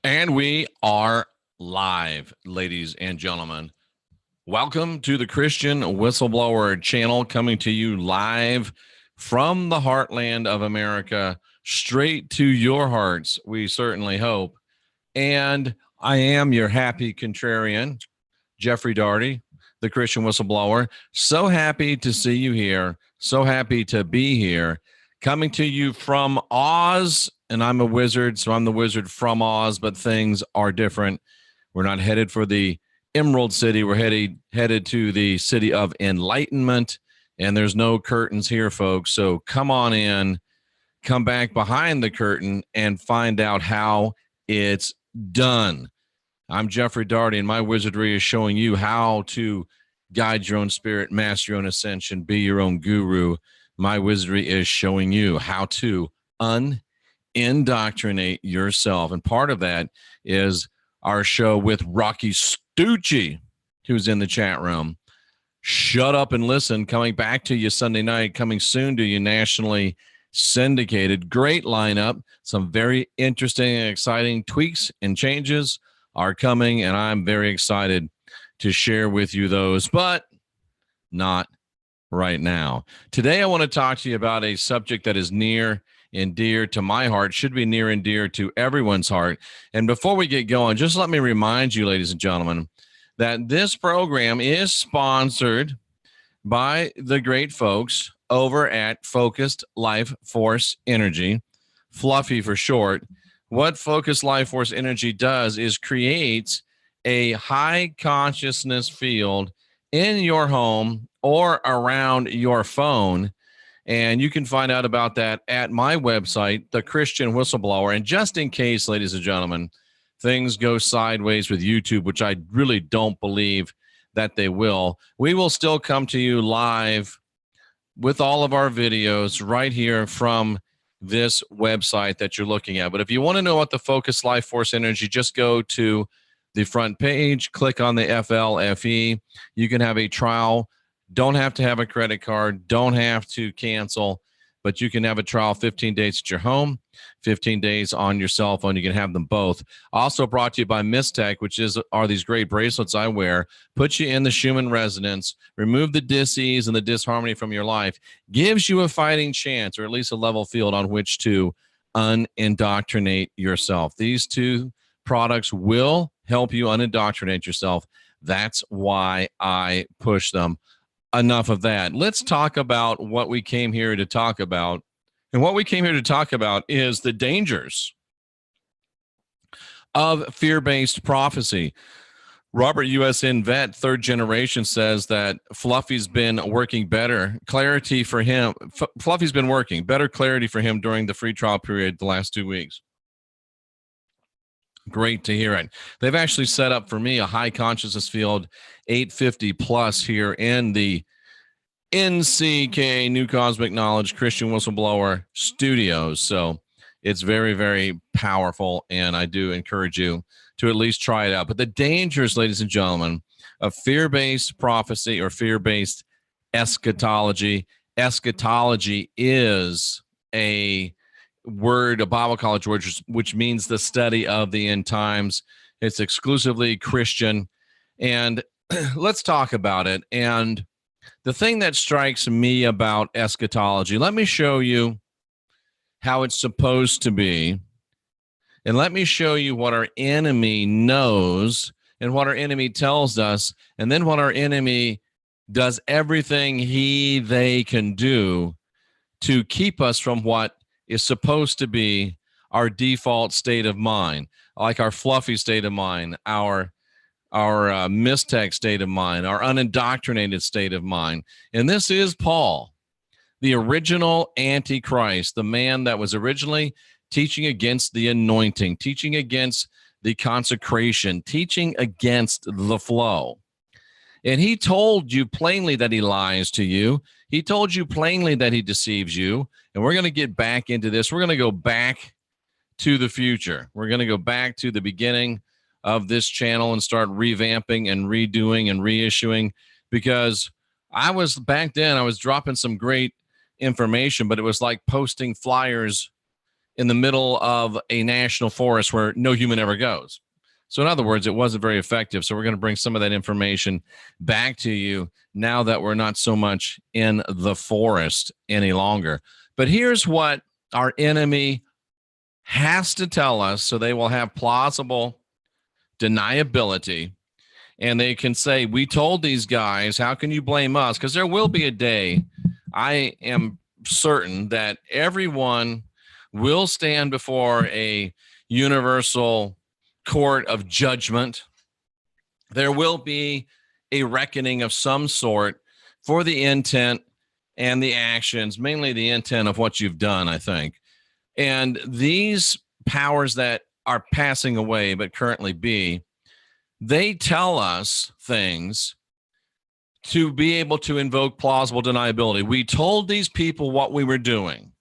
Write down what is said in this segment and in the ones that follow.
And we are live, ladies and gentlemen. Welcome to the Christian Whistleblower channel, coming to you live from the heartland of America, straight to your hearts, we certainly hope. And I am your happy contrarian, Jeffrey Daugherty, the Christian Whistleblower. So happy to see you here. So happy to be here. Coming to you from Oz, and I'm a wizard, so I'm the wizard from Oz, but things are different. We're not headed for the Emerald City. We're headed to the city of enlightenment, and there's no curtains here, folks. So come on in, come back behind the curtain, and find out how it's done. I'm Jeffrey Daugherty, and my wizardry is showing you how to guide your own spirit, master your own ascension, be your own guru. My wizardry is showing you how to indoctrinate yourself. And part of that is our show with Rocky Stucci, who's in the chat room. Shut Up and Listen, coming back to you Sunday night, coming soon to you nationally syndicated. Great lineup. Some very interesting and exciting tweaks and changes are coming, and I'm very excited to share with you those, but not right now. Today, I want to talk to you about a subject that is near and dear to my heart, should be near and dear to everyone's heart. And before we get going, just let me remind you, ladies and gentlemen, that this program is sponsored by the great folks over at Focused Life Force Energy, Fluffy for short. What Focused Life Force Energy does is creates a high consciousness field in your home or around your phone. And you can find out about that at my website, The Christian Whistleblower. And just in case, ladies and gentlemen, things go sideways with YouTube, which I really don't believe that they will, we will still come to you live with all of our videos right here from this website that you're looking at. But if you want to know what the Focus Life Force Energy, just go to the front page, click on the FLFE. You can have a trial. Don't have to have a credit card. Don't have to cancel, but you can have a trial 15 days at your home, 15 days on your cell phone. You can have them both. Also brought to you by Mystech, which are these great bracelets I wear. Put you in the Schumann resonance, remove the dis-ease and the disharmony from your life, gives you a fighting chance, or at least a level field on which to unindoctrinate yourself. These two products will help you unindoctrinate yourself. That's why I push them. Enough of that. Let's talk about what we came here to talk about. And what we came here to talk about is the dangers of fear-based prophecy. Robert USN vet, third generation, says that Fluffy's been working better. Clarity for him. Fluffy's been working better clarity for him during the free trial period the last 2 weeks. Great to hear it. They've actually set up for me a high consciousness field 850 plus here in the NCK New Cosmic Knowledge Christian Whistleblower Studios. So it's very, very powerful, and I do encourage you to at least try it out. But the dangers, ladies and gentlemen, of fear-based prophecy or fear-based eschatology. Eschatology is a word, a Bible college word, which means the study of the end times. It's exclusively Christian. And let's talk about it. And the thing that strikes me about eschatology, let me show you how it's supposed to be. And let me show you what our enemy knows and what our enemy tells us. And then what our enemy does everything they can do to keep us from what is supposed to be our default state of mind, like our fluffy state of mind, our Mystech state of mind, our unindoctrinated state of mind. And this is Paul, the original Antichrist, the man that was originally teaching against the anointing, teaching against the consecration, teaching against the flow. And he told you plainly that he lies to you. He told you plainly that he deceives you. And we're going to get back into this. We're going to go back to the future. We're going to go back to the beginning of this channel and start revamping and redoing and reissuing, because I was back then, I was dropping some great information, but it was like posting flyers in the middle of a national forest where no human ever goes. So in other words, it wasn't very effective. So we're going to bring some of that information back to you now that we're not so much in the forest any longer. But here's what our enemy has to tell us so they will have plausible deniability. And they can say, we told these guys, how can you blame us? Because there will be a day, I am certain, that everyone will stand before a universal court of judgment. There will be a reckoning of some sort for the intent and the actions, mainly the intent of what you've done, I think. And these powers that are passing away but currently be, they tell us things to be able to invoke plausible deniability. We told these people what we were doing.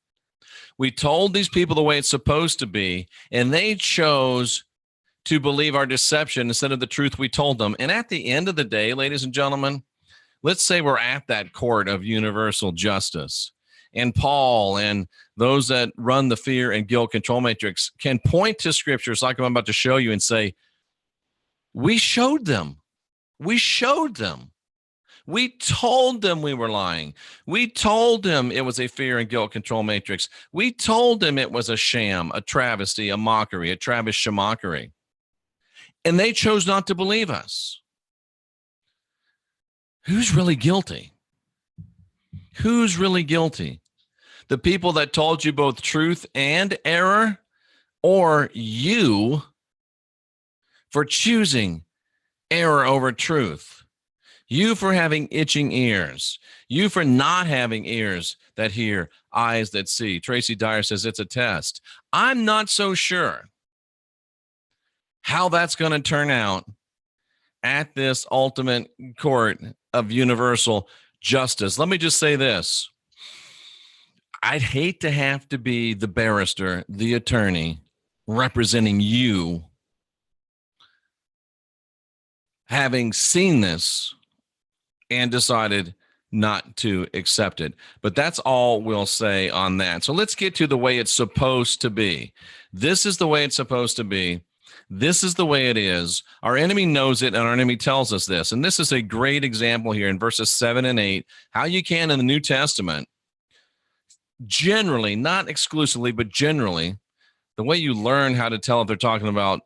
We told these people the way it's supposed to be, and they chose to believe our deception instead of the truth we told them. And at the end of the day, ladies and gentlemen, let's say we're at that court of universal justice, and Paul and those that run the fear and guilt control matrix can point to scriptures like I'm about to show you and say, we showed them. We showed them. We told them we were lying. We told them it was a fear and guilt control matrix. We told them it was a sham, a travesty, a mockery, a Travis Shamockery. And they chose not to believe us. Who's really guilty? Who's really guilty? The people that told you both truth and error, or you for choosing error over truth? You for having itching ears. You for not having ears that hear, eyes that see. Tracy Dyer says it's a test. I'm not so sure how that's going to turn out at this ultimate court of universal justice. Let me just say this. I'd hate to have to be the barrister, the attorney, representing you, having seen this and decided not to accept it. But that's all we'll say on that. So let's get to the way it's supposed to be. This is the way it's supposed to be. This is the way it is. Our enemy knows it, and our enemy tells us this. And this is a great example here in verses 7 and 8, how you can in the New Testament, generally, not exclusively, but generally, the way you learn how to tell if they're talking about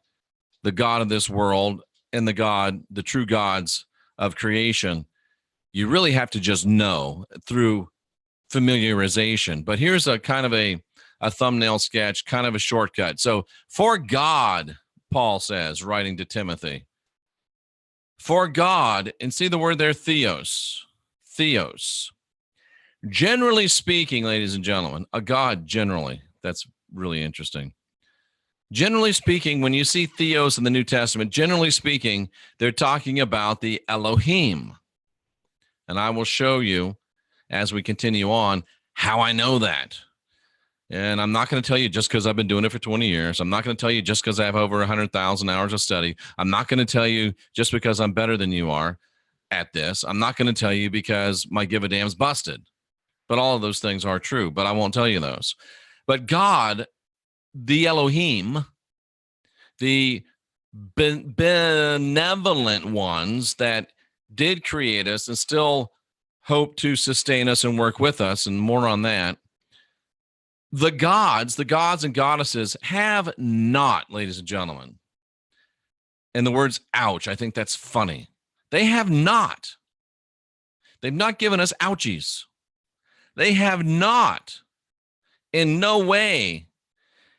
the God of this world and the true gods of creation, you really have to just know through familiarization. But here's a kind of a thumbnail sketch, kind of a shortcut. So, for God, Paul says, writing to Timothy, for God, and see the word there, theos. Generally speaking, ladies and gentlemen, a God generally, that's really interesting. Generally speaking, when you see theos in the New Testament, generally speaking, they're talking about the Elohim. And I will show you as we continue on how I know that. And I'm not going to tell you just because I've been doing it for 20 years. I'm not going to tell you just because I have over 100,000 hours of study. I'm not going to tell you just because I'm better than you are at this. I'm not going to tell you because my give a damn's busted. But all of those things are true, but I won't tell you those. But God, the Elohim, the benevolent ones that did create us and still hope to sustain us and work with us, and more on that. The gods and goddesses have not, ladies and gentlemen, and the words ouch, I think that's funny. They have not. They've not given us ouchies. They have not. In no way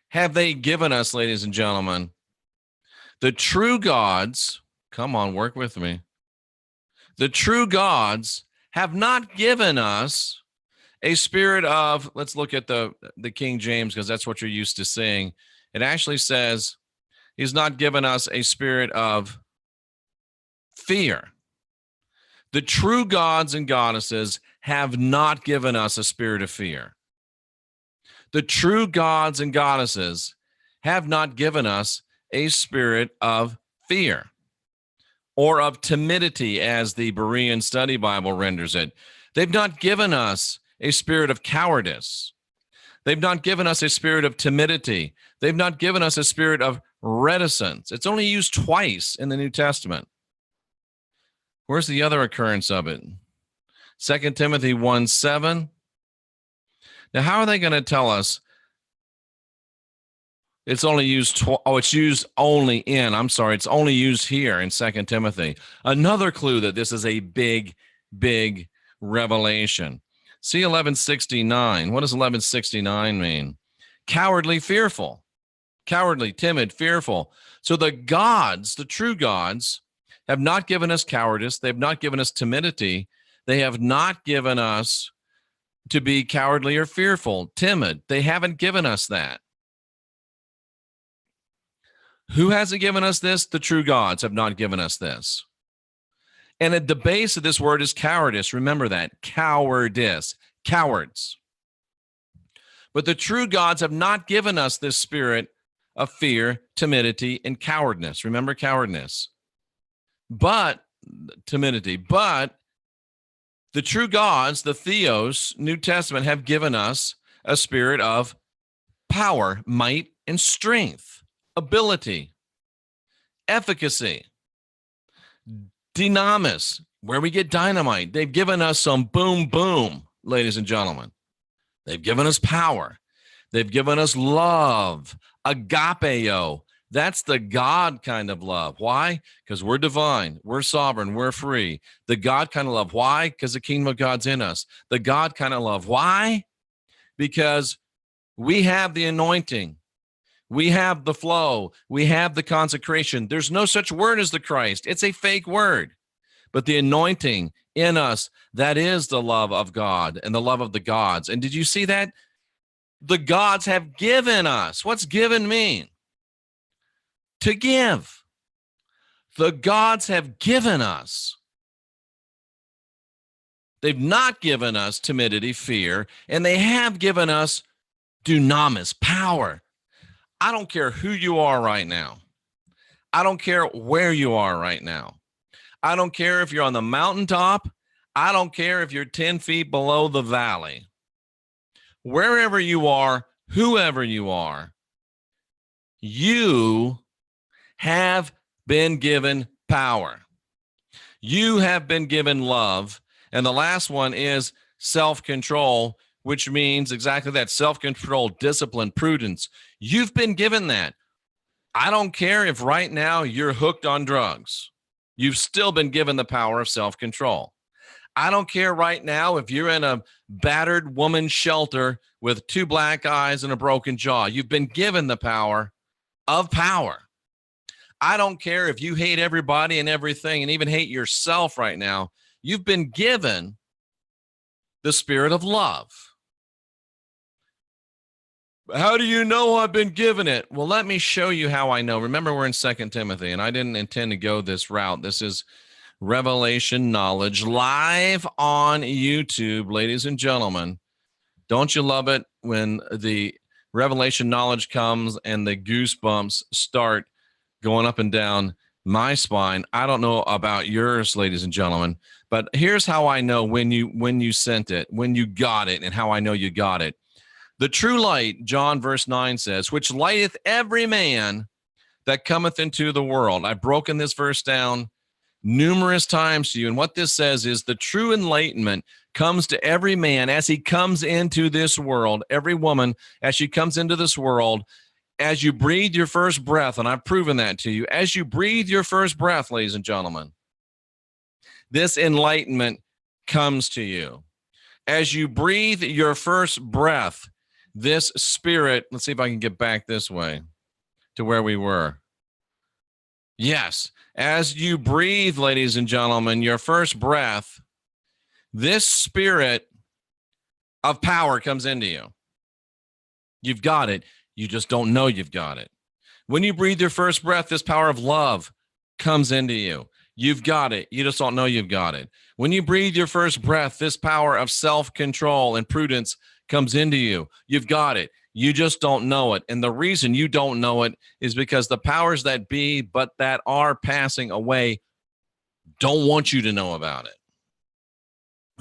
have they given us, ladies and gentlemen, the true gods. Come on, work with me. The true gods have not given us a spirit of, let's look at the King James because that's what you're used to seeing. It actually says he's not given us a spirit of fear. The true gods and goddesses have not given us a spirit of fear. The true gods and goddesses have not given us a spirit of fear or of timidity, as the Berean Study Bible renders it. They've not given us a spirit of cowardice. They've not given us a spirit of timidity. They've not given us a spirit of reticence. It's only used twice in the New Testament. Where's the other occurrence of it? 2 Timothy 1:7. Now, how are they going to tell us it's only used it's used only in, it's only used here in 2 Timothy. Another clue that this is a big, big revelation. See 1169. What does 1169 mean? Cowardly, fearful. Cowardly, timid, fearful. So the gods, the true gods, have not given us cowardice. They've not given us timidity. They have not given us to be cowardly or fearful, timid. They haven't given us that. Who hasn't given us this? The true gods have not given us this. And at the base of this word is cowardice. Remember that. Cowardice. Cowards. But the true gods have not given us this spirit of fear, timidity, and cowardness. Remember cowardness. But, timidity. But the true gods, the Theos, New Testament, have given us a spirit of power, might, and strength, ability, efficacy, dynamis, where we get dynamite. They've given us some boom, boom, ladies and gentlemen. They've given us power. They've given us love, agapeo. That's the God kind of love. Why? Because we're divine. We're sovereign. We're free. The God kind of love. Why? Because the kingdom of God's in us. The God kind of love. Why? Because we have the anointing. We have the flow. We have the consecration. There's no such word as the Christ. It's a fake word. But the anointing in us, that is the love of God and the love of the gods. And did you see that? The gods have given us. What's given mean? To give. The gods have given us. They've not given us timidity, fear, and they have given us dunamis, power. I don't care who you are right now. I don't care where you are right now. I don't care if you're on the mountaintop. I don't care if you're 10 feet below the valley. Wherever you are, whoever you are, you have been given power. You have been given love. And the last one is self-control, which means exactly that: self-control, discipline, prudence. You've been given that. I don't care if right now you're hooked on drugs. You've still been given the power of self-control. I don't care right now if you're in a battered woman's shelter with 2 black eyes and a broken jaw. You've been given the power of power. I don't care if you hate everybody and everything and even hate yourself right now. You've been given the spirit of love. How do you know I've been given it? Well, let me show you how I know. Remember, we're in 2 Timothy, and I didn't intend to go this route. This is Revelation Knowledge live on YouTube, ladies and gentlemen. Don't you love it when the revelation knowledge comes and the goosebumps start going up and down my spine? I don't know about yours, ladies and gentlemen, but here's how I know when you sent it, when you got it, and how I know you got it. The true light, John verse 9 says, which lighteth every man that cometh into the world. I've broken this verse down numerous times to you, and what this says is the true enlightenment comes to every man as he comes into this world, every woman as she comes into this world. As you breathe your first breath, and I've proven that to you, as you breathe your first breath, ladies and gentlemen, this enlightenment comes to you. As you breathe your first breath, this spirit, let's see if I can get back this way to where we were. Yes, as you breathe, ladies and gentlemen, your first breath, this spirit of power comes into you. You've got it. You just don't know you've got it. When you breathe your first breath, this power of love comes into you. You've got it. You just don't know you've got it. When you breathe your first breath, this power of self-control and prudence comes into you. You've got it. You just don't know it. And the reason you don't know it is because the powers that be, but that are passing away, don't want you to know about it.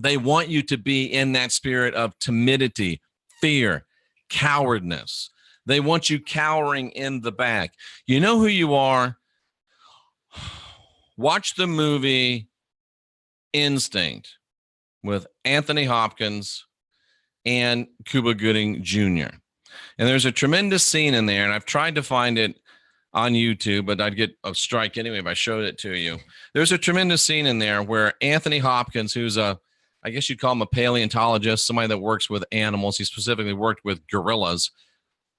They want you to be in that spirit of timidity, fear, cowardness. They want you cowering in the back. You know who you are? Watch the movie Instinct with Anthony Hopkins and Cuba Gooding Jr. And there's a tremendous scene in there, and I've tried to find it on YouTube, but I'd get a strike anyway if I showed it to you. There's a tremendous scene in there where Anthony Hopkins, who's I guess you'd call him a paleontologist, somebody that works with animals. He specifically worked with gorillas.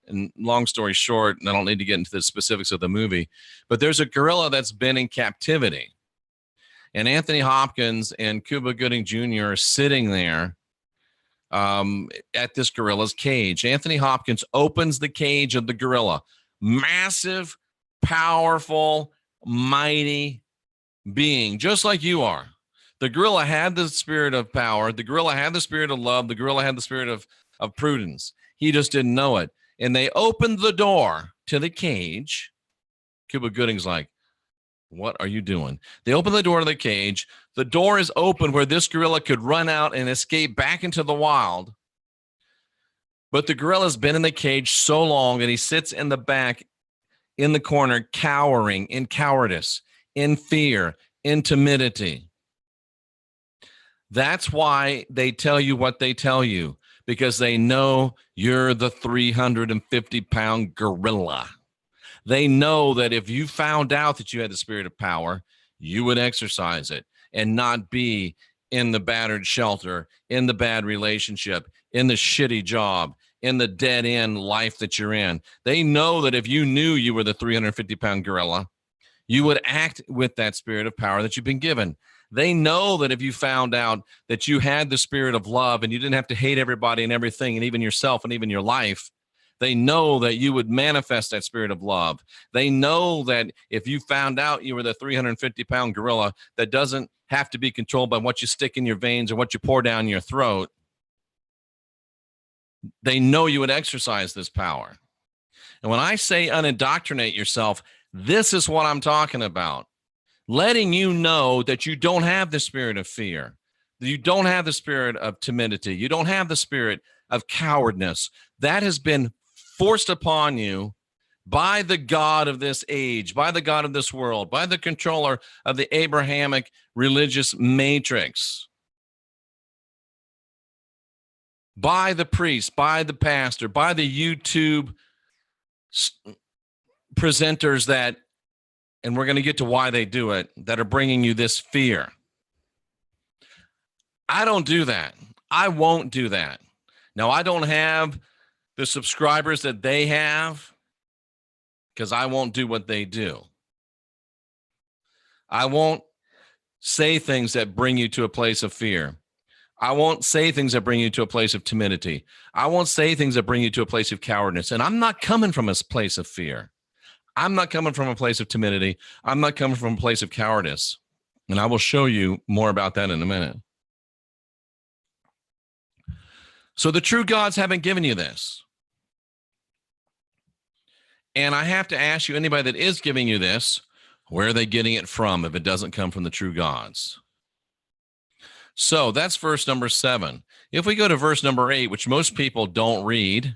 And long story short, and I don't need to get into the specifics of the movie, but there's a gorilla that's been in captivity. And Anthony Hopkins and Cuba Gooding Jr. are sitting there at this gorilla's cage. Anthony Hopkins opens the cage of the gorilla. Massive, powerful, mighty being, just like you are. The gorilla had the spirit of power. The gorilla had the spirit of love. The gorilla had the spirit of prudence. He just didn't know it. And they opened the door to the cage. Cuba Gooding's like, what are you doing? They open the door to the cage. The door is open where this gorilla could run out and escape back into the wild. But the gorilla's been in the cage so long that he sits in the back, in the corner, cowering in cowardice, in fear, in timidity. That's why they tell you what they tell you, because they know you're the 350-pound gorilla. They know that if you found out that you had the spirit of power, you would exercise it and not be in the battered shelter, in the bad relationship, in the shitty job, in the dead-end life that you're in. They know that if you knew you were the 350-pound gorilla, you would act with that spirit of power that you've been given. They know that if you found out that you had the spirit of love and you didn't have to hate everybody and everything and even yourself and even your life, they know that you would manifest that spirit of love. They know that if you found out you were the 350-pound gorilla that doesn't have to be controlled by what you stick in your veins or what you pour down your throat, they know you would exercise this power. And when I say unindoctrinate yourself, this is what I'm talking about. Letting you know that you don't have the spirit of fear, that you don't have the spirit of timidity, you don't have the spirit of cowardness. That has been forced upon you by the God of this age, by the God of this world, by the controller of the Abrahamic religious matrix, by the priest, by the pastor, by the YouTube presenters that, and we're going to get to why they do it, that are bringing you this fear. I don't do that. I won't do that. Now, I don't have the subscribers that they have because I won't do what they do. I won't say things that bring you to a place of fear. I won't say things that bring you to a place of timidity. I won't say things that bring you to a place of cowardness. And I'm not coming from a place of fear. I'm not coming from a place of timidity. I'm not coming from a place of cowardice. And I will show you more about that in a minute. So the true gods haven't given you this. And I have to ask you, anybody that is giving you this, where are they getting it from if it doesn't come from the true gods? So that's verse number 7. If we go to verse number 8, which most people don't read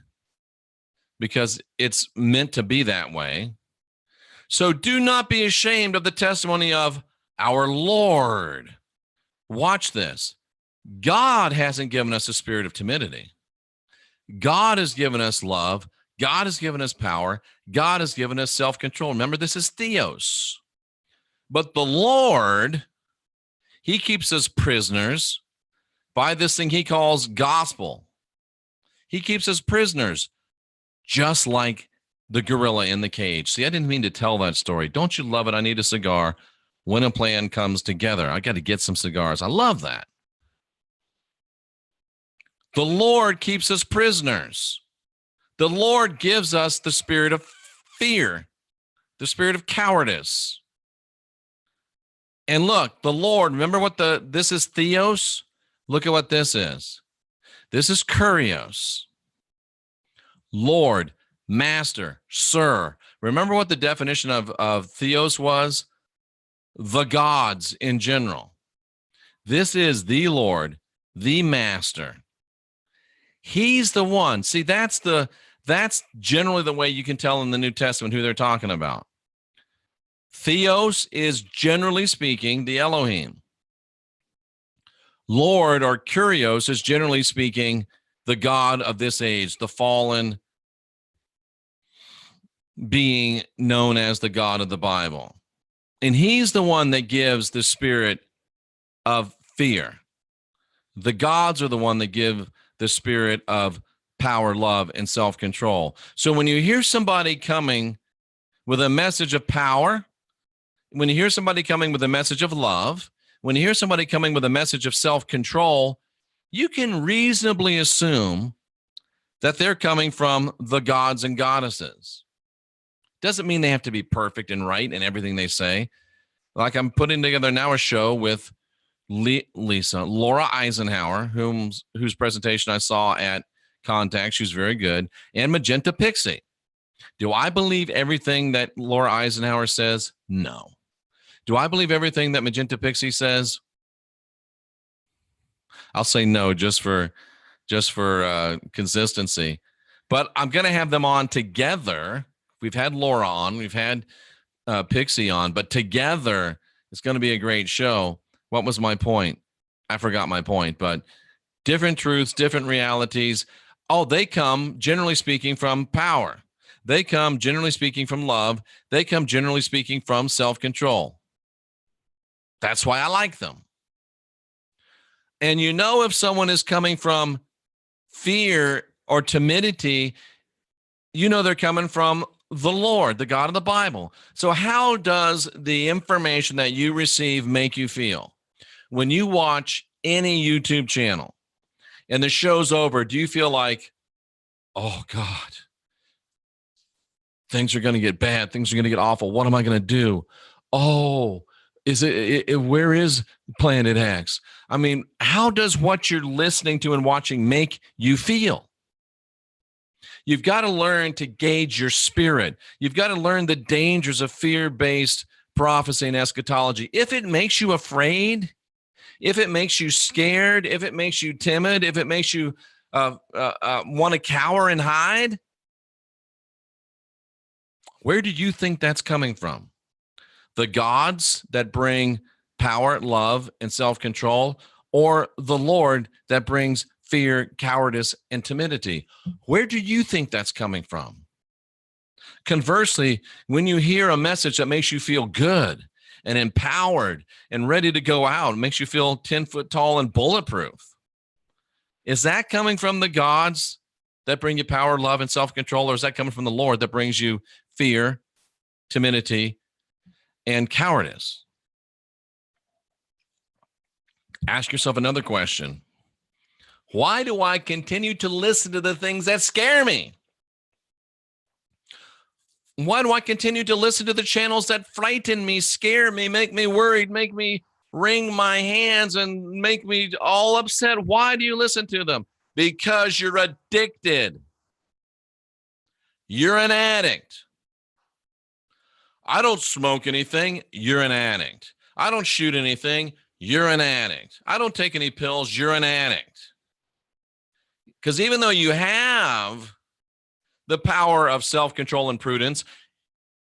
because it's meant to be that way. So do not be ashamed of the testimony of our Lord. Watch this. God hasn't given us a spirit of timidity. God has given us love. God has given us power. God has given us self-control. Remember, this is theos. But the Lord, he keeps us prisoners by this thing he calls gospel. He keeps us prisoners, just like the gorilla in the cage. See, I didn't mean to tell that story. Don't you love it? I need a cigar when a plan comes together. I got to get some cigars. I love that. The Lord keeps us prisoners. The Lord gives us the spirit of fear, the spirit of cowardice. And look, the Lord, remember what this is theos? Look at what this is. This is kurios. Lord, master, sir. Remember what the definition of theos was? The gods in general. This is the Lord, the master. He's the one. See, that's generally the way you can tell in the New Testament who they're talking about. Theos is, generally speaking, the Elohim. Lord, or Kyrios, is generally speaking the God of this age, the fallen being known as the God of the Bible. And he's the one that gives the spirit of fear. The gods are the one that give the spirit of power, love, and self-control. So when you hear somebody coming with a message of power, when you hear somebody coming with a message of love, when you hear somebody coming with a message of self-control, you can reasonably assume that they're coming from the gods and goddesses. Doesn't mean they have to be perfect and right in everything they say. Like, I'm putting together now a show with Laura Eisenhower, whose presentation I saw at Contact. She was very good. And Magenta Pixie. Do I believe everything that Laura Eisenhower says? No. Do I believe everything that Magenta Pixie says? I'll say no, just for consistency. But I'm going to have them on together. We've had Laura on, we've had Pixie on, but together it's going to be a great show. What was my point? I forgot my point, but different truths, different realities. Oh, they come, generally speaking, from power. They come, generally speaking, from love. They come, generally speaking, from self-control. That's why I like them. And you know, if someone is coming from fear or timidity, you know they're coming from the Lord, the God of the Bible. So how does the information that you receive make you feel? When you watch any YouTube channel and the show's over, do you feel like, oh God, things are going to get bad, things are going to get awful, what am I going to do? Oh, where is Planet X? I mean, how does what you're listening to and watching make you feel? You've got to learn to gauge your spirit. You've got to learn the dangers of fear-based prophecy and eschatology. If it makes you afraid, if it makes you scared, if it makes you timid, if it makes you want to cower and hide, where do you think that's coming from? The gods that bring power, love, and self-control, or the Lord that brings fear, cowardice, and timidity? Where do you think that's coming from? Conversely, when you hear a message that makes you feel good and empowered and ready to go out, makes you feel 10 foot tall and bulletproof, is that coming from the gods that bring you power, love, and self-control, or is that coming from the Lord that brings you fear, timidity, and cowardice? Ask yourself another question. Why do I continue to listen to the things that scare me? Why do I continue to listen to the channels that frighten me, scare me, make me worried, make me wring my hands, and make me all upset? Why do you listen to them? Because you're addicted. You're an addict. I don't smoke anything. You're an addict. I don't shoot anything. You're an addict. I don't take any pills. You're an addict. Because even though you have the power of self-control and prudence,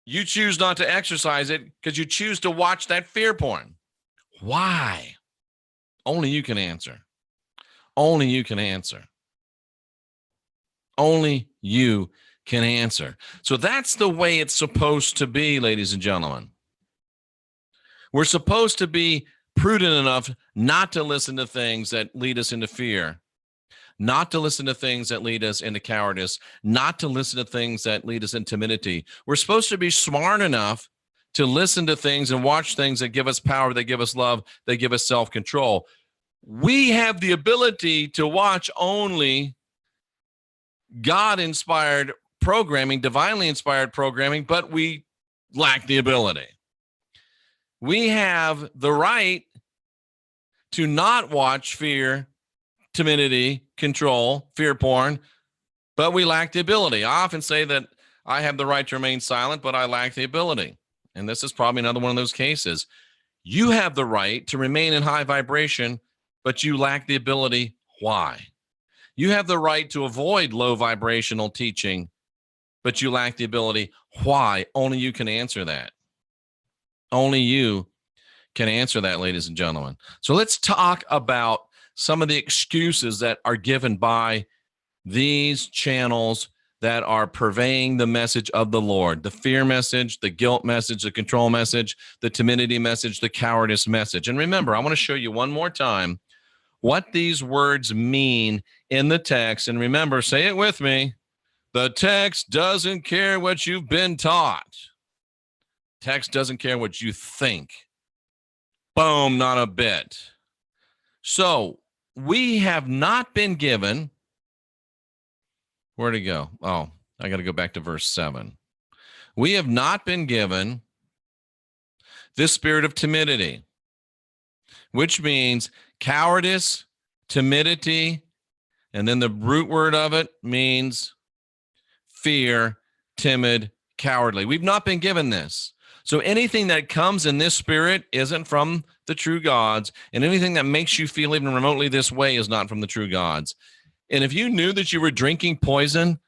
you choose not to exercise it because you choose to watch that fear porn. Why? Only you can answer. Only you can answer. Only you can answer. So that's the way it's supposed to be, ladies and gentlemen. We're supposed to be prudent enough not to listen to things that lead us into fear, not to listen to things that lead us into cowardice, not to listen to things that lead us into timidity. We're supposed to be smart enough to listen to things and watch things that give us power, that give us love, that give us self-control. We have the ability to watch only God-inspired programming, divinely inspired programming, but we lack the ability. We have the right to not watch fear, timidity, control, fear porn, but we lack the ability. I often say that I have the right to remain silent, but I lack the ability. And this is probably another one of those cases. You have the right to remain in high vibration, but you lack the ability. Why? You have the right to avoid low vibrational teaching, but you lack the ability. Why? Only you can answer that. Only you can answer that, ladies and gentlemen. So let's talk about some of the excuses that are given by these channels that are purveying the message of the Lord, the fear message, the guilt message, the control message, the timidity message, the cowardice message. And remember, I want to show you one more time what these words mean in the text. And remember, say it with me. The text doesn't care what you've been taught. Text doesn't care what you think. Boom, not a bit. So we have not been given. Where'd it go? Oh, I got to go back to verse 7. We have not been given this spirit of timidity, which means cowardice, timidity, and then the root word of it means fear, timid, cowardly. We've not been given this. So anything that comes in this spirit isn't from the true gods, and anything that makes you feel even remotely this way is not from the true gods. And if you knew that you were drinking poison,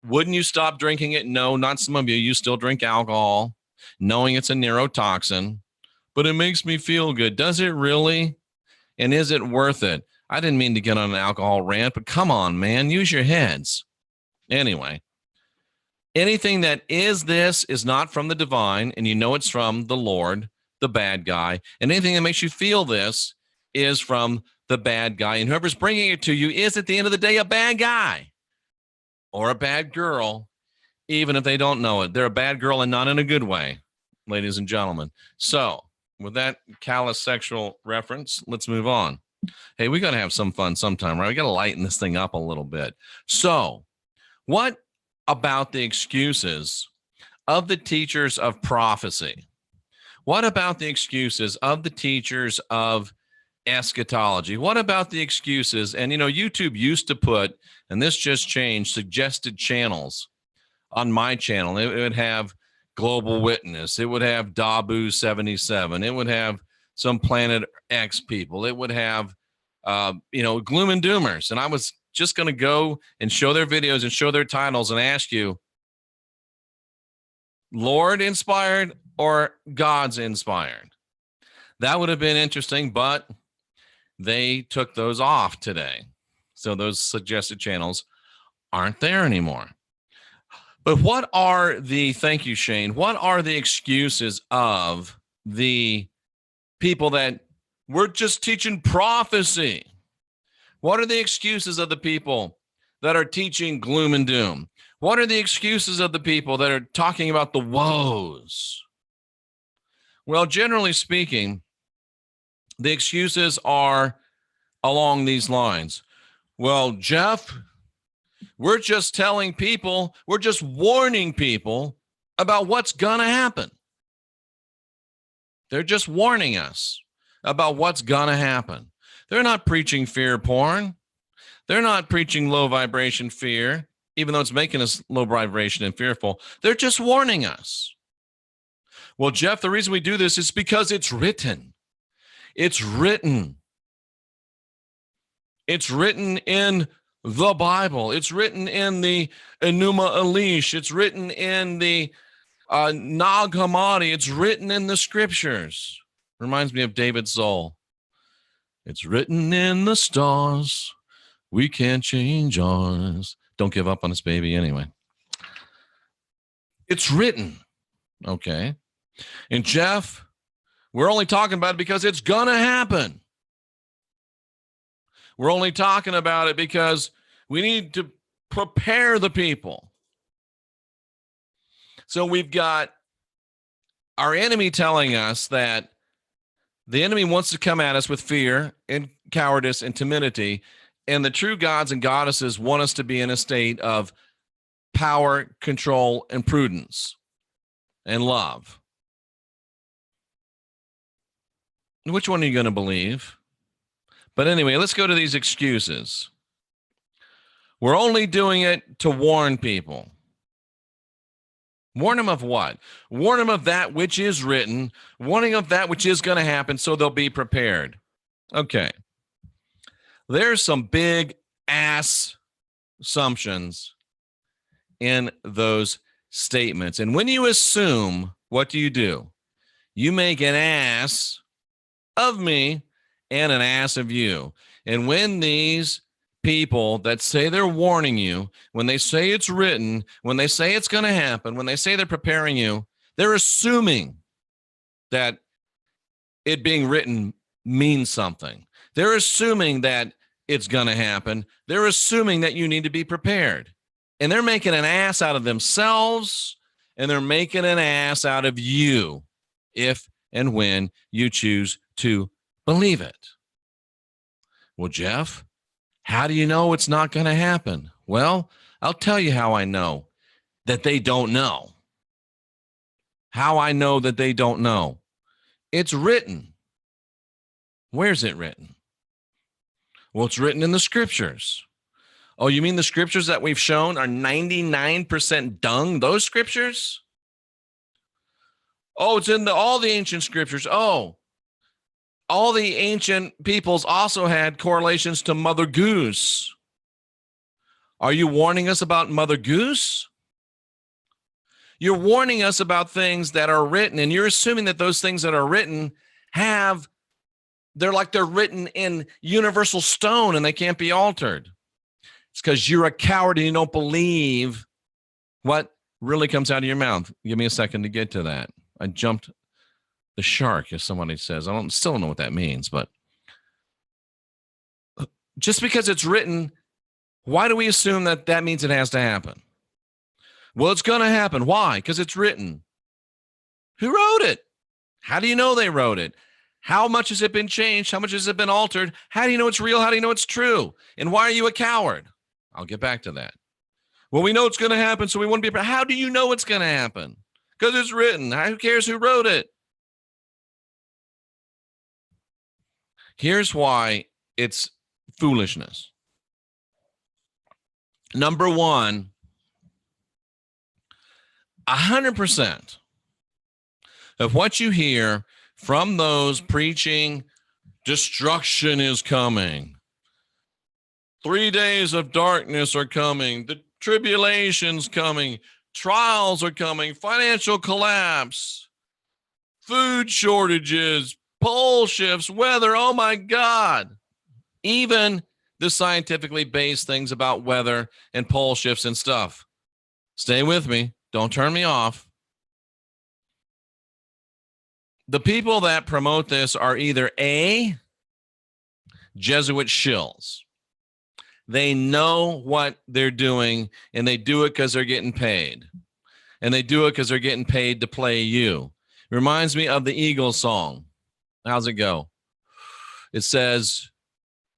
wouldn't you stop drinking it? No, not some of you. You still drink alcohol, knowing it's a neurotoxin, but it makes me feel good. Does it really? And is it worth it? I didn't mean to get on an alcohol rant, but come on, man, use your heads. Anyway, anything that is this is not from the divine, and you know it's from the Lord, the bad guy. And anything that makes you feel this is from the bad guy. And whoever's bringing it to you is, at the end of the day, a bad guy or a bad girl, even if they don't know it. They're a bad girl, and not in a good way, ladies and gentlemen. So with that callous sexual reference, let's move on. Hey, we got to have some fun sometime, right? We got to lighten this thing up a little bit. So what about the excuses of the teachers of prophecy? What about the excuses of the teachers of eschatology? What about the excuses? And, YouTube used to put, and this just changed, suggested channels on my channel. It would have Global Witness. It would have Dabu 77. It would have some Planet X people. It would have, gloom and doomers. And I was just going to go and show their videos and show their titles and ask you, Lord inspired or God's inspired? That would have been interesting, but they took those off today. So those suggested channels aren't there anymore. But what are the, thank you, Shane, what are the excuses of the people that we're just teaching prophecy? What are the excuses of the people that are teaching gloom and doom? What are the excuses of the people that are talking about the woes? Well, generally speaking, the excuses are along these lines. Well, Jeff, we're just telling people, we're just warning people about what's going to happen. They're just warning us about what's going to happen. They're not preaching fear porn. They're not preaching low vibration fear, even though it's making us low vibration and fearful. They're just warning us. Well, Jeff, the reason we do this is because it's written. It's written. It's written in the Bible. It's written in the Enuma Elish. It's written in the Nag Hammadi. It's written in the scriptures. Reminds me of David Zoll. It's written in the stars. We can't change ours. Don't give up on us, baby, anyway. It's written. Okay. And Jeff, we're only talking about it because it's going to happen. We're only talking about it because we need to prepare the people. So we've got our enemy telling us that the enemy wants to come at us with fear and cowardice and timidity, and the true gods and goddesses want us to be in a state of power, control, and prudence and love. Which one are you going to believe? But anyway, let's go to these excuses. We're only doing it to warn people. Warn them of what? Warn them of that which is written, warning of that which is going to happen, so they'll be prepared. Okay. There's some big assumptions in those statements. And when you assume, what do? You make an ass of me and an ass of you. And when these people that say they're warning you, when they say it's written, when they say it's going to happen, when they say they're preparing you, they're assuming that it being written means something. They're assuming that it's going to happen. They're assuming that you need to be prepared. And they're making an ass out of themselves, and they're making an ass out of you if and when you choose to believe it. Well, Jeff, how do you know it's not going to happen? Well, I'll tell you how I know that they don't know. How I know that they don't know. It's written. Where's it written? Well, it's written in the scriptures. Oh, you mean the scriptures that we've shown are 99% dung? Those scriptures? Oh, it's in all the ancient scriptures. Oh, all the ancient peoples also had correlations to Mother Goose. Are you warning us about Mother Goose? You're warning us about things that are written, and you're assuming that those things that are written they're written in universal stone and they can't be altered. It's because you're a coward and you don't believe what really comes out of your mouth. Give me a second to get to that. I jumped the shark, as somebody says. I still don't know what that means, but just because it's written, why do we assume that that means it has to happen? Well, it's going to happen. Why? Because it's written. Who wrote it? How do you know they wrote it? How much has it been changed? How much has it been altered? How do you know it's real? How do you know it's true? And why are you a coward? I'll get back to that. Well, we know it's going to happen, so we want to be. How do you know it's going to happen? Because it's written. Who cares who wrote it? Here's why it's foolishness. Number one, 100% of what you hear from those preaching destruction is coming, 3 days of darkness are coming, the tribulation's coming, trials are coming, financial collapse, food shortages, pole shifts, weather. Oh my God. Even the scientifically based things about weather and pole shifts and stuff. Stay with me. Don't turn me off. The people that promote this are either A, Jesuit shills. They know what they're doing, and they do it because they're getting paid. And they do it because they're getting paid to play you. It reminds me of the Eagles song. How's it go? It says,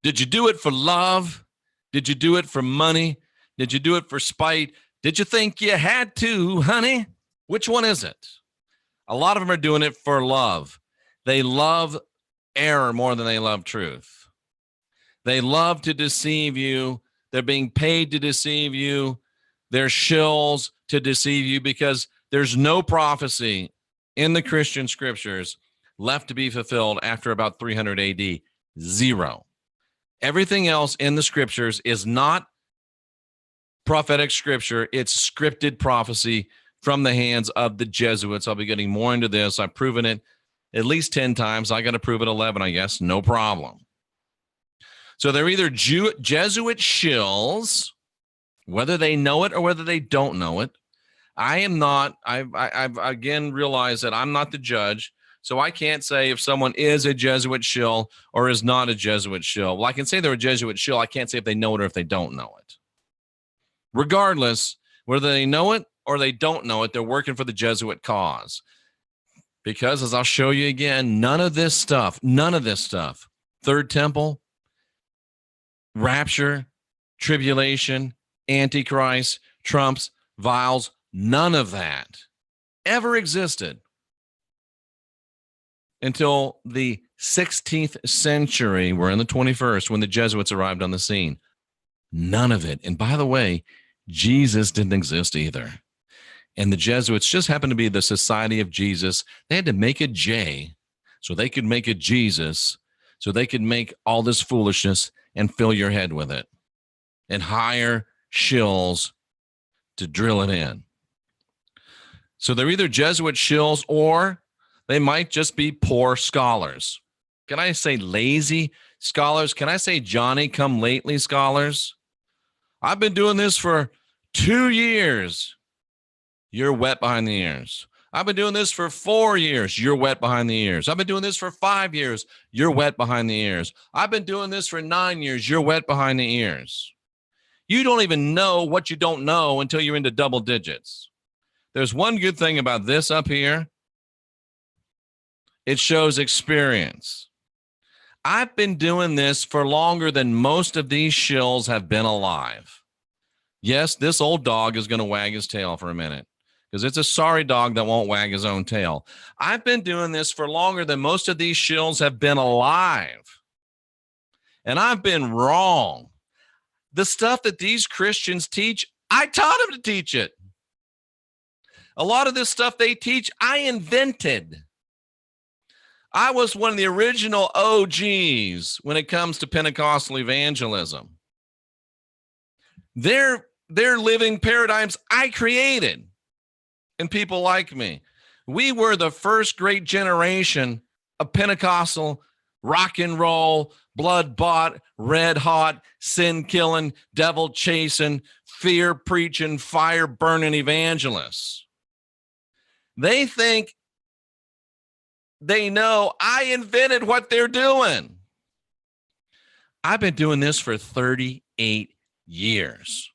did you do it for love? Did you do it for money? Did you do it for spite? Did you think you had to, honey? Which one is it? A lot of them are doing it for love. They love error more than they love truth. They love to deceive you. They're being paid to deceive you. They're shills to deceive you because there's no prophecy in the Christian scriptures left to be fulfilled after about 300 AD. Zero. Everything else in the scriptures is not prophetic scripture. It's scripted prophecy from the hands of the Jesuits. I'll be getting more into this. I've proven it at least 10 times. I got to prove it 11, I guess. No problem. So they're either Jesuit shills, whether they know it or whether they don't know it. I am not. I've again realized that I'm not the judge. So I can't say if someone is a Jesuit shill or is not a Jesuit shill. Well, I can say they're a Jesuit shill. I can't say if they know it or if they don't know it. Regardless, whether they know it or they don't know it, they're working for the Jesuit cause. Because, as I'll show you again, none of this stuff, Third Temple, rapture, tribulation, Antichrist, trumps, vials, none of that ever existed until the 16th century. We're in the 21st when the Jesuits arrived on the scene. None of it. And by the way, Jesus didn't exist either. And the Jesuits just happened to be the Society of Jesus. They had to make a J so they could make a Jesus, so they could make all this foolishness and fill your head with it. and hire shills to drill it in. So they're either Jesuit shills or they might just be poor scholars. Can I say lazy scholars? Can I say Johnny come lately scholars? I've been doing this for 2 years. You're wet behind the ears. I've been doing this for 4 years. You're wet behind the ears. I've been doing this for 5 years. You're wet behind the ears. I've been doing this for 9 years. You're wet behind the ears. You don't even know what you don't know until you're into double digits. There's one good thing about this up here. It shows experience. I've been doing this for longer than most of these shills have been alive. Yes, this old dog is going to wag his tail for a minute because it's a sorry dog that won't wag his own tail. I've been doing this for longer than most of these shills have been alive. And I've been wrong. The stuff that these Christians teach, I taught them to teach it. A lot of this stuff they teach, I invented. I was one of the original OGs when it comes to Pentecostal evangelism. They're living paradigms I created, and people like me. We were the first great generation of Pentecostal rock and roll, blood-bought, red-hot, sin-killing, devil-chasing, fear-preaching, fire-burning evangelists. They think they know I invented what they're doing. I've been doing this for 38 years.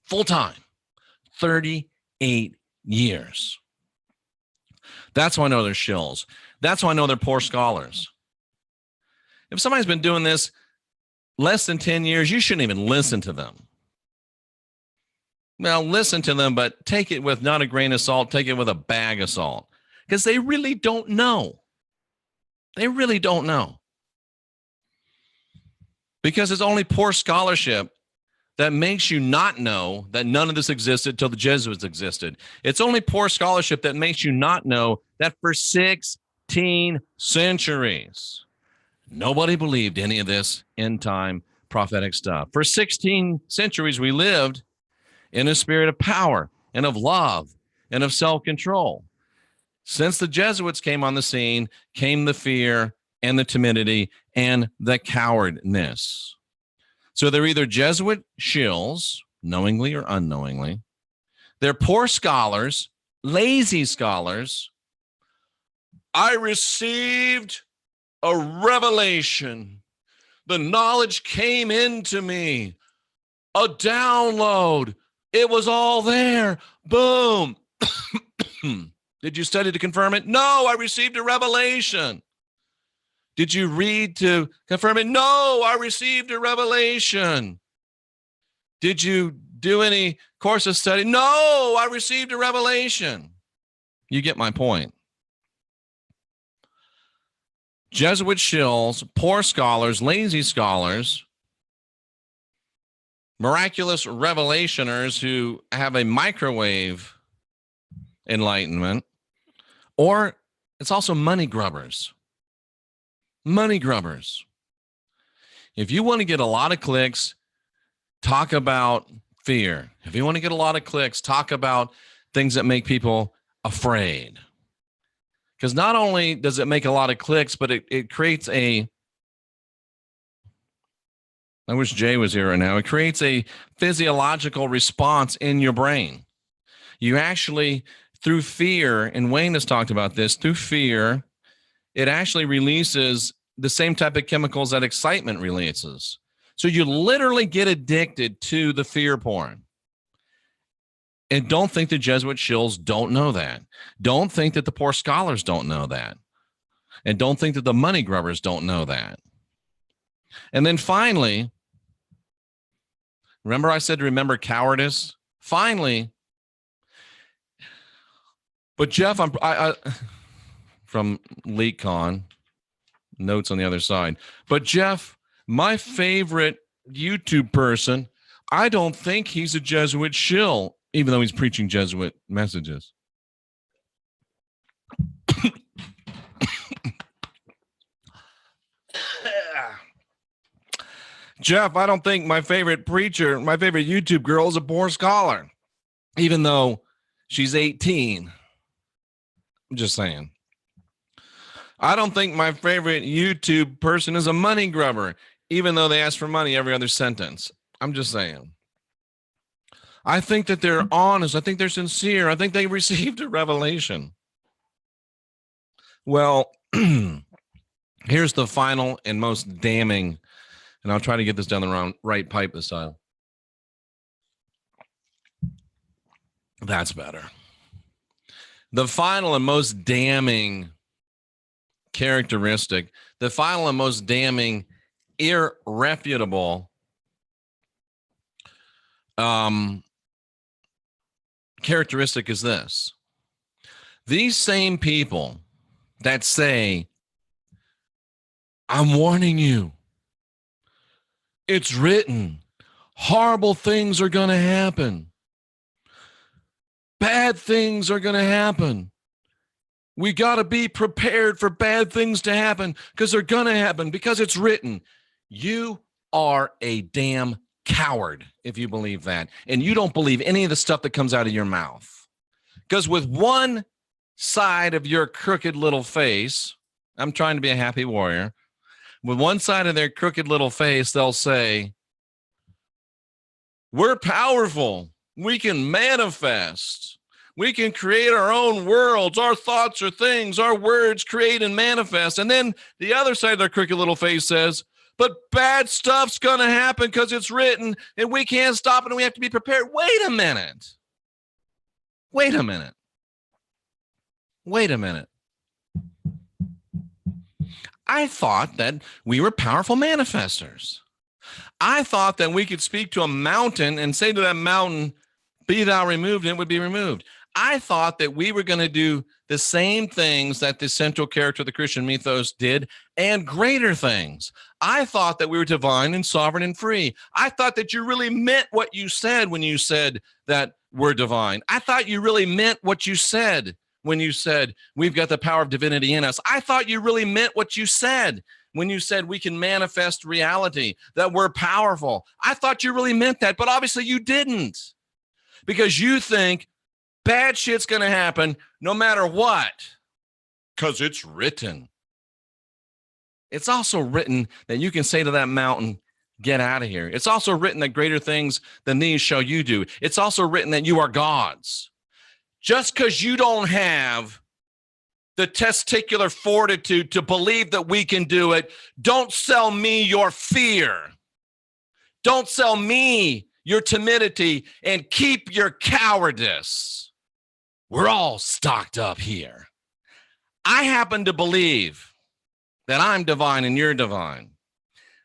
Full time. 38 years. That's why I know they're shills. That's why I know they're poor scholars. If somebody's been doing this less than 10 years, you shouldn't even listen to them. Well, listen to them, but take it with not a grain of salt, take it with a bag of salt. Because they really don't know. They really don't know. Because it's only poor scholarship that makes you not know that none of this existed till the Jesuits existed. It's only poor scholarship that makes you not know that for 16 centuries, nobody believed any of this end time prophetic stuff. For 16 centuries, we lived in a spirit of power and of love and of self-control. Since the Jesuits came on the scene, came the fear and the timidity and the cowardness. So they're either Jesuit shills, knowingly or unknowingly. They're poor scholars, lazy scholars. I received a revelation. The knowledge came into me. A download. It was all there. Boom. Did you study to confirm it? No, I received a revelation. Did you read to confirm it? No, I received a revelation. Did you do any course of study? No, I received a revelation. You get my point. Jesuit shills, poor scholars, lazy scholars, miraculous revelationers who have a microwave enlightenment, or it's also money grubbers. Money grubbers. If you want to get a lot of clicks, talk about fear. If you want to get a lot of clicks, talk about things that make people afraid. Because not only does it make a lot of clicks, but it creates I wish Jay was here right now. It creates a physiological response in your brain. You actually, through fear, and Wayne has talked about this, through fear, it actually releases the same type of chemicals that excitement releases. So you literally get addicted to the fear porn. And don't think the Jesuit shills don't know that. Don't think that the poor scholars don't know that. And don't think that the money grubbers don't know that. And then finally, remember I said remember cowardice? Finally, but Jeff, I from LeakCon, notes on the other side. But Jeff, my favorite YouTube person, I don't think he's a Jesuit shill, even though he's preaching Jesuit messages. Jeff, I don't think my favorite preacher, my favorite YouTube girl is a poor scholar, even though she's 18. I'm just saying. I don't think my favorite YouTube person is a money grubber, even though they ask for money every other sentence. I'm just saying. I think that they're honest. I think they're sincere. I think they received a revelation. Well, here's the final and most damning, and I'll try to get this down the right pipe this time. That's better. The final and most damning characteristic, the final and most damning, irrefutable characteristic is this. These same people that say, I'm warning you, it's written, horrible things are going to happen. Bad things are going to happen. We got to be prepared for bad things to happen because they're going to happen because it's written. You are a damn coward if you believe that. And you don't believe any of the stuff that comes out of your mouth. Because with one side of your crooked little face, I'm trying to be a happy warrior. With one side of their crooked little face, they'll say, we're powerful. We can manifest. We can create our own worlds. Our thoughts are things. Our words create and manifest. And then the other side of their crooked little face says, but bad stuff's going to happen because it's written and we can't stop it and we have to be prepared. Wait a minute. Wait a minute. Wait a minute. I thought that we were powerful manifestors. I thought that we could speak to a mountain and say to that mountain, be thou removed, and it would be removed. I thought that we were going to do the same things that the central character of the Christian mythos did and greater things. I thought that we were divine and sovereign and free. I thought that you really meant what you said when you said that we're divine. I thought you really meant what you said when you said we've got the power of divinity in us. I thought you really meant what you said when you said we can manifest reality, that we're powerful. I thought you really meant that, but obviously you didn't, because you think bad shit's going to happen no matter what, because it's written. It's also written that you can say to that mountain, get out of here. It's also written that greater things than these shall you do. It's also written that you are gods. Just because you don't have the testicular fortitude to believe that we can do it, don't sell me your fear. Don't sell me your timidity and keep your cowardice. We're all stocked up here. I happen to believe that I'm divine and you're divine.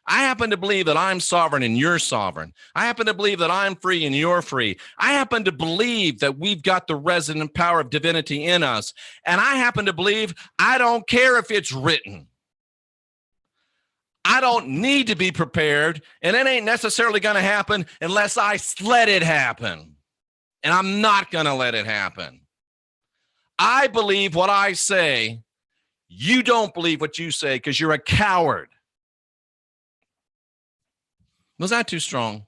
I happen to believe that I'm sovereign and you're sovereign. I happen to believe that I'm free and you're free. I happen to believe that we've got the resident power of divinity in us. And I happen to believe I don't care if it's written. I don't need to be prepared, and it ain't necessarily going to happen unless I let it happen. And I'm not going to let it happen. I believe what I say. You don't believe what you say because you're a coward. Was that too strong?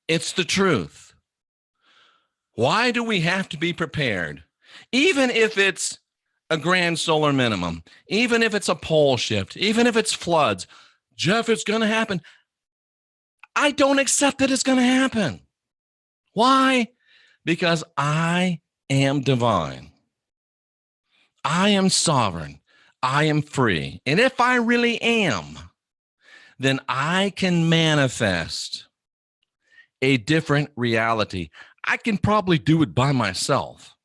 It's the truth. Why do we have to be prepared? Even if it's a grand solar minimum, even if it's a pole shift, even if it's floods, Jeff, it's going to happen. I don't accept that it's going to happen. Why? Because I am divine. I am sovereign. I am free. And if I really am, then I can manifest a different reality. I can probably do it by myself.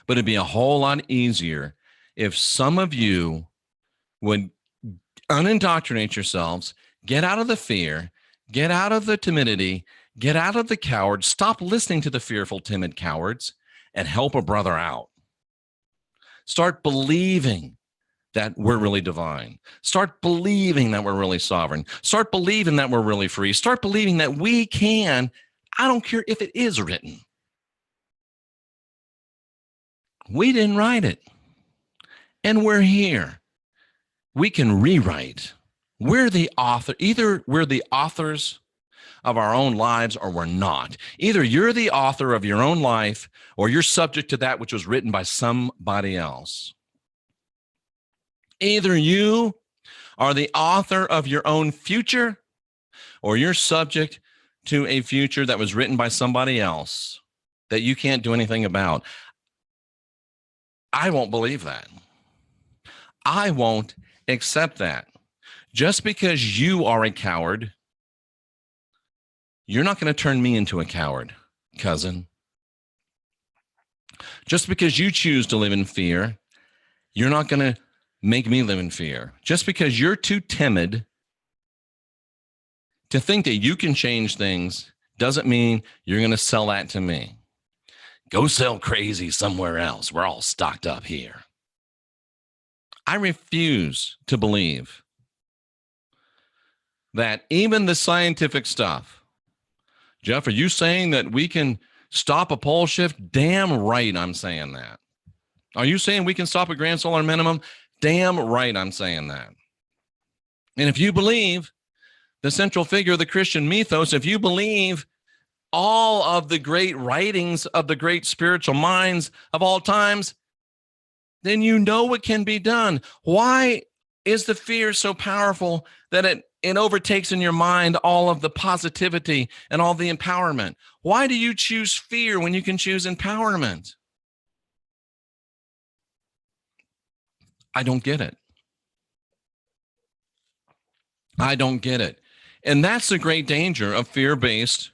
But it'd be a whole lot easier if some of you would unindoctrinate yourselves, get out of the fear, get out of the timidity, get out of the cowards, stop listening to the fearful, timid cowards, and help a brother out. Start believing that we're really divine. Start believing that we're really sovereign. Start believing that we're really free. Start believing that we can. I don't care if it is written. We didn't write it. And we're here. We can rewrite We're the author. Either we're the authors of our own lives or we're not. Either you're the author of your own life or you're subject to that which was written by somebody else. Either you are the author of your own future or you're subject to a future that was written by somebody else that you can't do anything about. I won't believe that. I won't accept that. Just because you are a coward, you're not going to turn me into a coward, cousin. Just because you choose to live in fear, you're not going to make me live in fear. Just because you're too timid to think that you can change things doesn't mean you're going to sell that to me. Go sell crazy somewhere else. We're all stocked up here. I refuse to believe that even the scientific stuff. Jeff, are you saying that we can stop a pole shift? Damn right I'm saying that. Are you saying we can stop a grand solar minimum? Damn right I'm saying that. And if you believe the central figure of the Christian mythos, if you believe all of the great writings of the great spiritual minds of all times, then you know what can be done. Why is the fear so powerful that it overtakes in your mind all of the positivity and all the empowerment? Why do you choose fear when you can choose empowerment? I don't get it. I don't get it. And that's the great danger of fear-based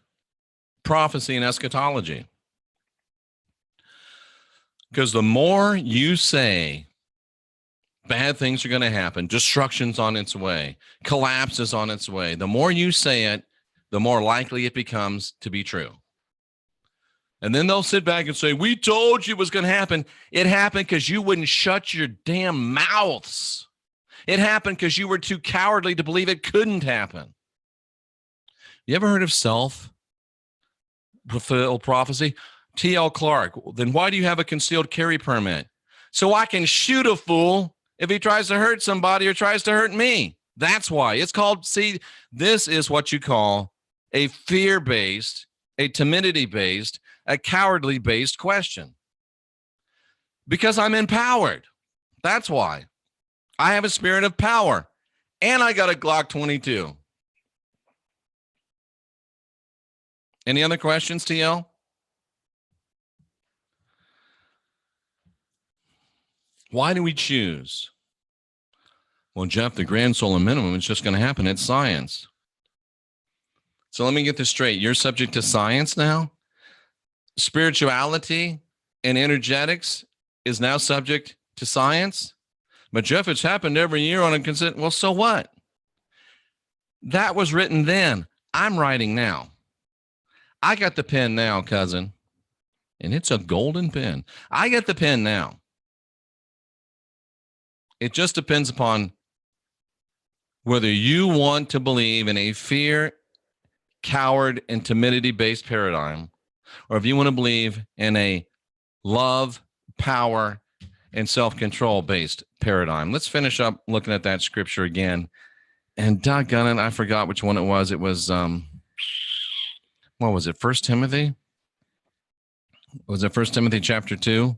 prophecy and eschatology. Because the more you say bad things are going to happen, destruction's on its way, collapse is on its way, the more you say it, the more likely it becomes to be true. And then they'll sit back and say, we told you it was going to happen. It happened because you wouldn't shut your damn mouths. It happened because you were too cowardly to believe it couldn't happen. You ever heard of self-fulfilled prophecy? T.L. Clark, then why do you have a concealed carry permit? So I can shoot a fool if he tries to hurt somebody or tries to hurt me. That's why. It's called, see, this is what you call a fear-based, a timidity-based, a cowardly-based question. Because I'm empowered. That's why. I have a spirit of power. And I got a Glock 22. Any other questions, TL? Why do we choose? Well, Jeff, the grand solar minimum is just going to happen. It's science. So let me get this straight. You're subject to science now? Spirituality and energetics is now subject to science? But Jeff, it's happened every year on a consistent. Well, so what? That was written then. I'm writing now. I got the pen now, cousin. And it's a golden pen. I get the pen now. It just depends upon whether you want to believe in a fear, coward, and timidity-based paradigm, or if you want to believe in a love, power, and self-control-based paradigm. Let's finish up looking at that scripture again. And doggone it, I forgot which one it was. It was, what was it, 1 Timothy? Was it 1 Timothy chapter 2?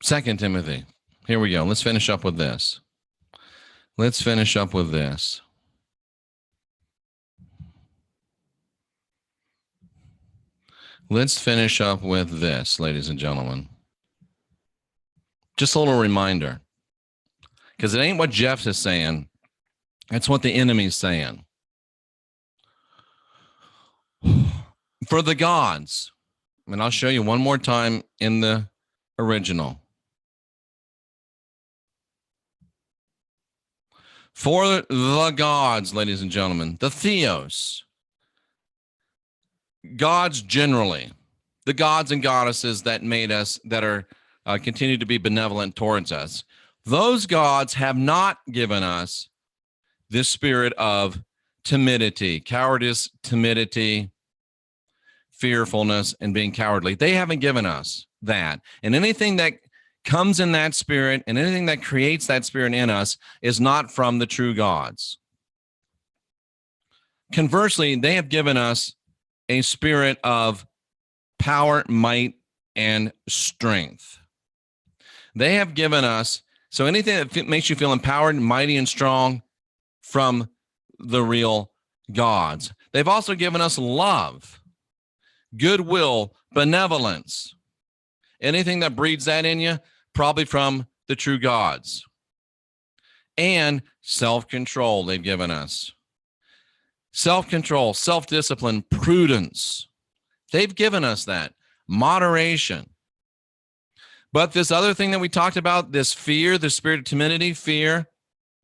2 Timothy. Here we go. Let's finish up with this. Let's finish up with this. Let's finish up with this, ladies and gentlemen. Just a little reminder. Because it ain't what Jeff is saying. It's what the enemy's saying. For the gods, and I'll show you one more time in the original. For the gods, ladies and gentlemen, the theos, gods generally, the gods and goddesses that made us, that are continue to be benevolent towards us, those gods have not given us this spirit of timidity, cowardice, timidity, fearfulness, and being cowardly. They haven't given us that. And anything that comes in that spirit, and anything that creates that spirit in us is not from the true gods. Conversely, they have given us a spirit of power, might, and strength. They have given us, so anything that makes you feel empowered, mighty, and strong from the real gods. They've also given us love, goodwill, benevolence. Anything that breeds that in you, probably from the true gods. And self-control they've given us. Self-control, self-discipline, prudence. They've given us that. Moderation. But this other thing that we talked about, this fear, the spirit of timidity, fear,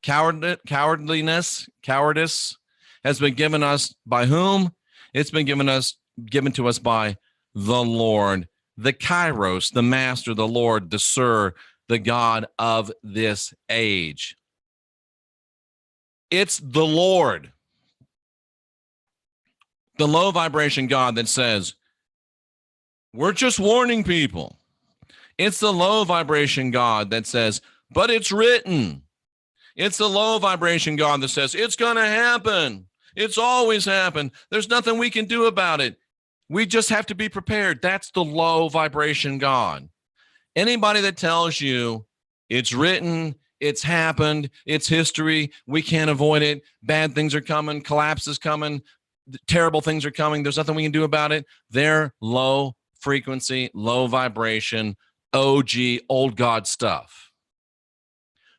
cowardliness, cowardice, has been given us by whom? It's been given to us by the Lord, the Kairos, the Master, the Lord, the Sir, the God of this age. It's the Lord, the low vibration God that says, we're just warning people. It's the low vibration God that says, but it's written. It's the low vibration God that says, it's going to happen. It's always happened. There's nothing we can do about it. We just have to be prepared. That's the low vibration God. Anybody that tells you it's written, it's happened, it's history, we can't avoid it, bad things are coming, collapse is coming, terrible things are coming, there's nothing we can do about it, they're low frequency, low vibration, OG, old God stuff.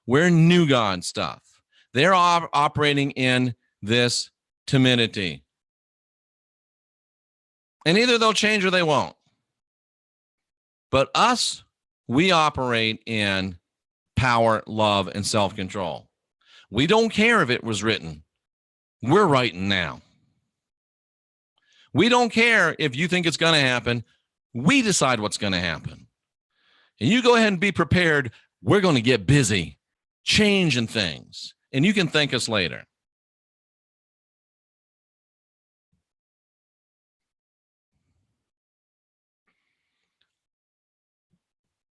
We're new God stuff. They're operating in this timidity. And either they'll change or they won't. But us, we operate in power, love, and self-control. We don't care if it was written. We're writing now. We don't care if you think it's going to happen. We decide what's going to happen. And you go ahead and be prepared. We're going to get busy changing things. And you can thank us later.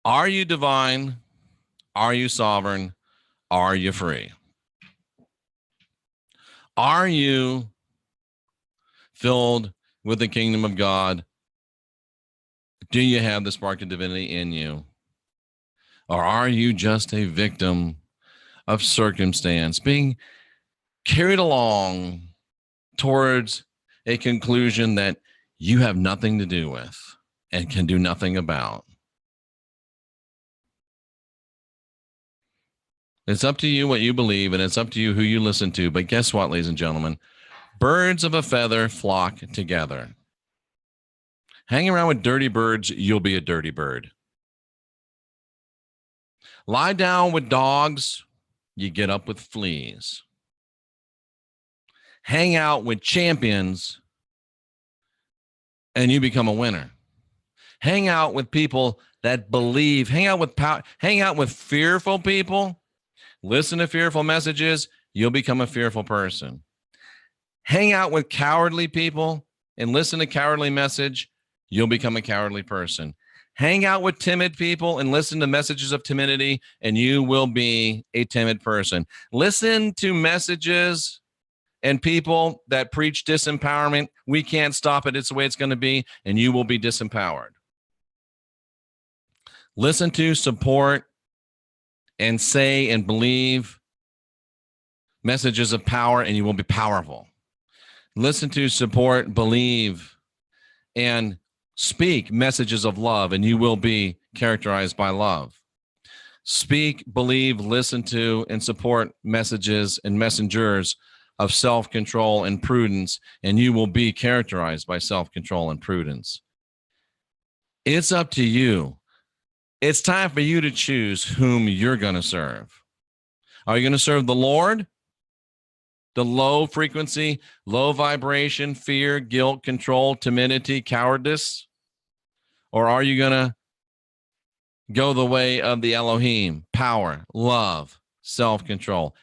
Are you divine? Are you sovereign? Are you free? Are you filled with the kingdom of God? Do you have the spark of divinity in you? Or are you just a victim of circumstance, being carried along towards a conclusion that you have nothing to do with and can do nothing about? It's up to you what you believe, and it's up to you who you listen to. But guess what, ladies and gentlemen? Birds of a feather flock together. Hang around with dirty birds, you'll be a dirty bird. Lie down with dogs, you get up with fleas. Hang out with champions, and you become a winner. Hang out with people that believe. Hang out with power. Hang out with fearful people. Listen to fearful messages, you'll become a fearful person. Hang out with cowardly people and listen to cowardly message, you'll become a cowardly person. Hang out with timid people and listen to messages of timidity, and you will be a timid person. Listen to messages and people that preach disempowerment. We can't stop it. It's the way it's going to be, and you will be disempowered. Listen to, support, and say and believe messages of power, and you will be powerful. Listen to, support, believe, and speak messages of love, and you will be characterized by love. Speak, believe, listen to, and support messages and messengers of self-control and prudence, and you will be characterized by self-control and prudence. It's up to you. It's time for you to choose whom you're going to serve. Are you going to serve the Lord? The low frequency, low vibration, fear, guilt, control, timidity, cowardice? Or are you going to go the way of the Elohim, power, love, self-control?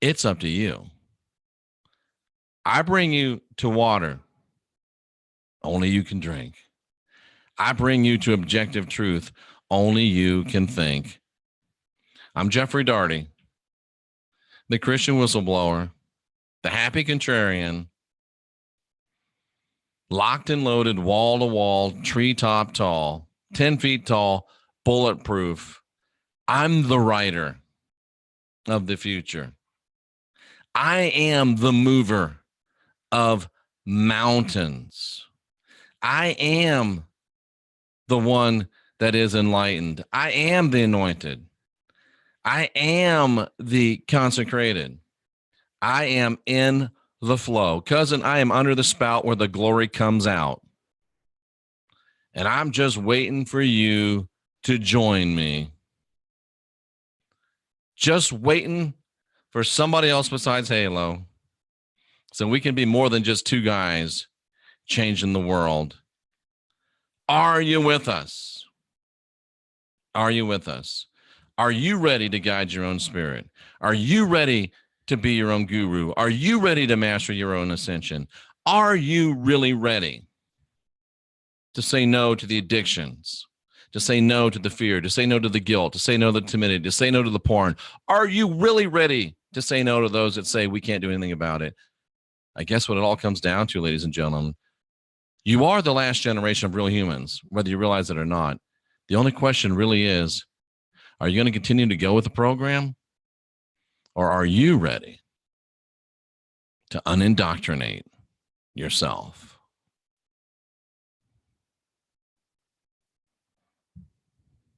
It's up to you. I bring you to water. Only you can drink. I bring you to objective truth. only you can think. I'm Jeffrey Daugherty, the Christian whistleblower, the happy contrarian, locked and loaded, wall to wall, treetop tall, 10 feet tall, bulletproof. I'm the writer of the future. I am the mover of mountains. I am the one that is enlightened. I am the anointed. I am the consecrated. I am in the flow. Cousin, I am under the spout where the glory comes out. And I'm just waiting for you to join me. Just waiting for somebody else besides Halo. So we can be more than just two guys changing the world. Are you with us? Are you with us? Are you ready to guide your own spirit? Are you ready to be your own guru? Are you ready to master your own ascension? Are you really ready to say no to the addictions, to say no to the fear, to say no to the guilt, to say no to the timidity, to say no to the porn? Are you really ready to say no to those that say we can't do anything about it? I guess what it all comes down to, ladies and gentlemen, you are the last generation of real humans, whether you realize it or not. The only question really is, are you going to continue to go with the program? Or are you ready to unindoctrinate yourself?